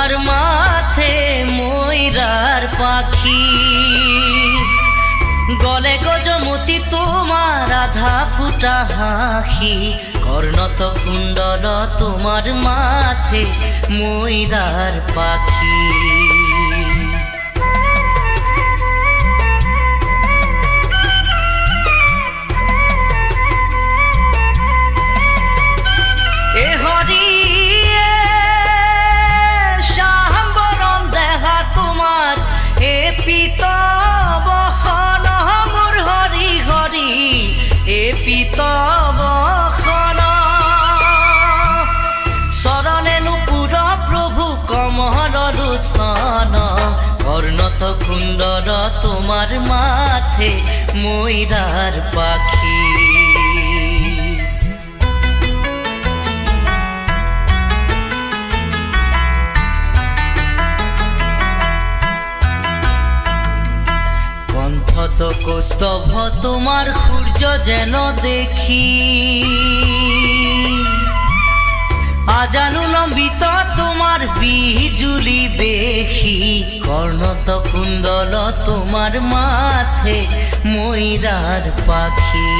তোমার মাথে ময়ূরার পাখি, গলে গজমতি তোমার আধা ফুটা হাসি, কর্ণত কুণ্ডল তোমার মাথে ময়ূরার পাখি। এ হরি শাম্বরণ দেহা তোমার এ পিতবখন, মোর হরি হরি এ পিতবখন, শরণে নুপুর প্রভু কমল লোচন, কর্ণত কুণ্ডল তোমার মাথে ময়ূরার পাখি। কণ্ঠত কৌস্তভ তোমার সূর্য যেন দেখি, আজানু লম্বিত তোমার বিজুলি বেশি, কর্ণত কুণ্ডল তোমার মাথে ময়ূরার পাখি।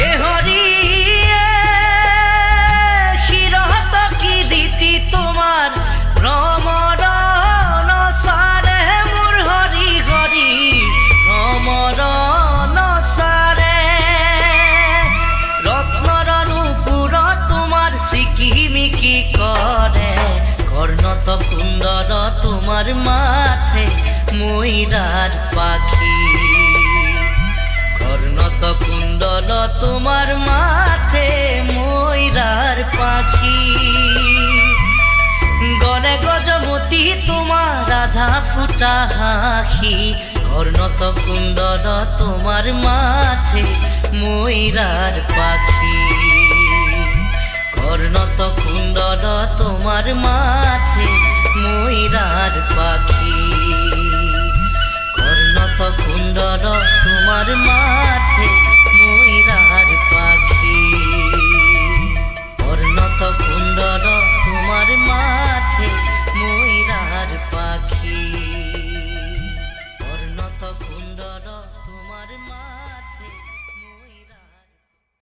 এ হরি শিরহত কীর্তি তোমার ভ্রমরণ সারে, মোর হরি হরি ভ্রমরণ সারে, রত্নর নূপুর তোমার সিকিমিকি করে, কর্ণত কুণ্ডল তোমার মাথে ময়ূরার পাখি, কর্ণত কুণ্ডল তোমার মাথে ময়ূরার পাখি, গলে গজমতি তোমার আধা ফুটা হাসি, কর্ণত কুণ্ডল তোমার মাথে ময়ূরার পাখি, কর্ণত কুণ্ডল তোমার মাথে ময়ূরার পাখি, কর্ণত কুণ্ডল তোমার মাথে